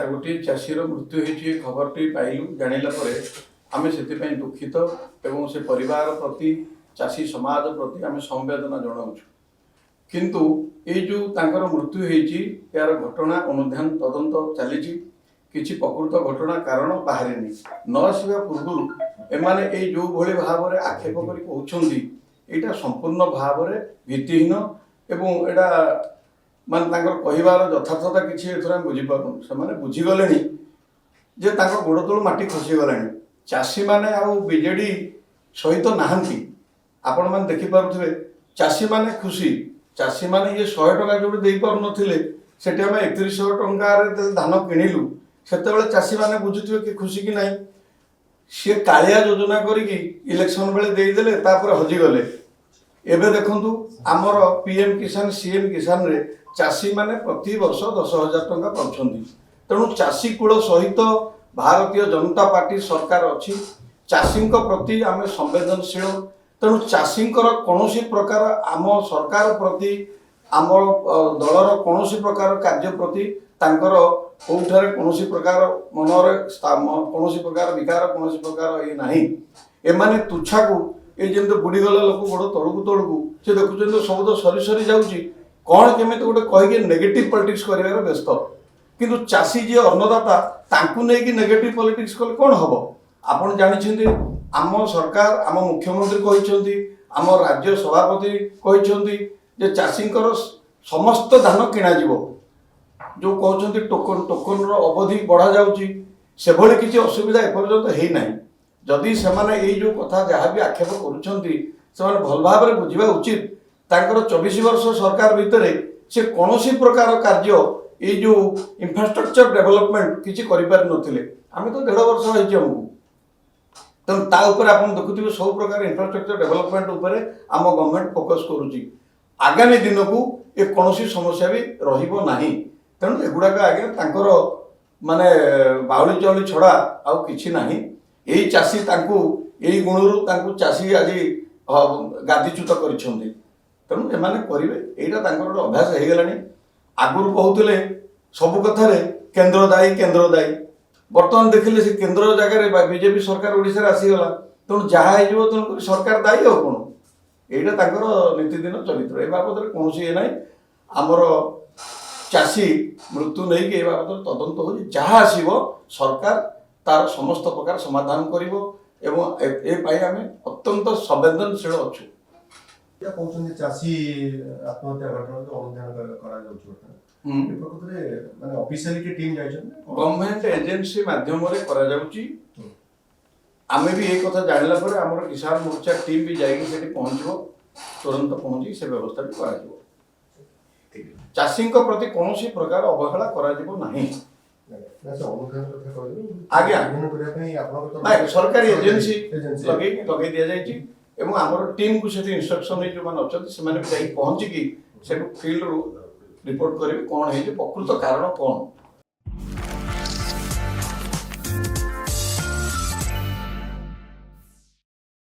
गोटे चाषीर मृत्यु होती खबरटी पाइलु जानिला परे आमे सेतिपई दुखित एवं से परिवार प्रति चाषी समाज प्रति आमे संवेदना जनाऊँ किंतु ये जो तांकर मृत्यु होती यार घटना अनुधान तदंत चली किसी प्रकृत घटना कारण बाहरी न आसवा पूर्व एमाने जो भली भाव में आक्षेप कर संपूर्ण भाव में भित्तिहीन एवं एटा मान कहबार यथार्थता किसी बुझीपार से बुझीगले जे गोड़ तलू माटी खसीगला चाषी मैंने आजेडी सहित नहांती आपण मैंने देखिपे चाषी मैंने खुशी चाषी मैंने ये 100 टका जो दे पार नथिले सेठी आम 3100 टंकार धान किणिलु सेतेबेले चाषी मैंने बुझुथिबे कि खुशी कि नहीं सी कालिया योजना करिकी इलेक्शन बेले देदेले तापर हजिगले एबे देखंतु आमर पीएम किसान सीएम किसान रे चाषी माने प्रति वर्ष 10,000 टंका पाउछंती तेणु चाषी कूल सहित भारतीय जनता पार्टी सरकार अच्छी चाषी प्रति आम संवेदनशील तेणु चाषी कौन प्रकार आम सरकार प्रति आम दलर कौन प्रकार कार्य प्रति तांकर कौठारे कौन प्रकार मनरे कौन प्रकार विकार कौन प्रकार ये नहीं एमाने तुच्छा को ये जमी बुड़ीगला लोक गोड़ तड़कू से देखुं सब तो सरी सरी जाऊँगी कौन केमी गोटे कहीकि नेगेटिव पॉलिटिक्स कर व्यस्त किंतु चाषी जी अन्नदाता तांकु नहीं नेगेटिव पॉलिटिक्स कले कौन हम आपड़ जानी आम सरकार आम मुख्यमंत्री कहते आम राज्य सभापति कहते चाषी समस्त धान किणा जो कहते टोकन टोकन अवधि बढ़ा जाऊँगी से भली किसी असुविधा एपर्यंत है ना जदि से जो कथा जहाँ भी आक्षेप कर भल भाव में बुझा उचित तांकर 24 वर्ष सरकार भितर से कौन प्रकार कार्य ये जो इंफ्रास्ट्रक्चर डेवलपमेंट किसी करें आम तो 1.5 वर्ष होमको तेणु ताऊपर आप देखुए सब प्रकार इंफ्रास्ट्रक्चर डेवलपमेंट उपर आम गवर्नमेंट फोकस करुच्ची आगामी दिन को ये कौन समस्या भी रहा तेणु एगुड़ाक आगे माने बाउली चाउली छड़ा आउ कि नहीं यही चाषी यही गुणरू चाषी आज गादीच्युत कर तेणु एमाने करेंगे यहाँ गोटे अभ्यास हो गलानी आगुरी कहते सबु कथार केन्द्र दायी बर्तमान देखिले से केन्द्र जगह बीजेपी सरकार ओडिशा आसीगला तेणु जहाँ हो तेणुक सरकार दायी हो कौन यहाँ नीतिदिन चरित्र ए बाबद कौन ये ना आमर चाषी मृत्यु नहीं कि बाबद तदंत हो जहाँ आसो सरकार तार समस्त प्रकार समाधान करिवो एवं ए आम अत्यंत संवेदनशील अच्छु कहते चाषी आत्महत्या घटना जो अनुधान प्रकृत ऑफिशियली टीम गवर्नमेंट एजेंसी माध्यम आम भी ये कथा जानला पर आमर किसान मोर्चा टीम भी जाइए पहुँचो तुरंत पहुँची से व्यवस्था भी कर चाषी प्रति कौन प्रकार अवहेला कर सरकारी एजेंसी लगे दि जाए एवं आमर टीम को इंस्ट्रक्शन जो मैंने अच्छा से पहुँचिकी से फील्ड रू रिपोर्ट करेंगे कौन है प्रकृत कारण कौन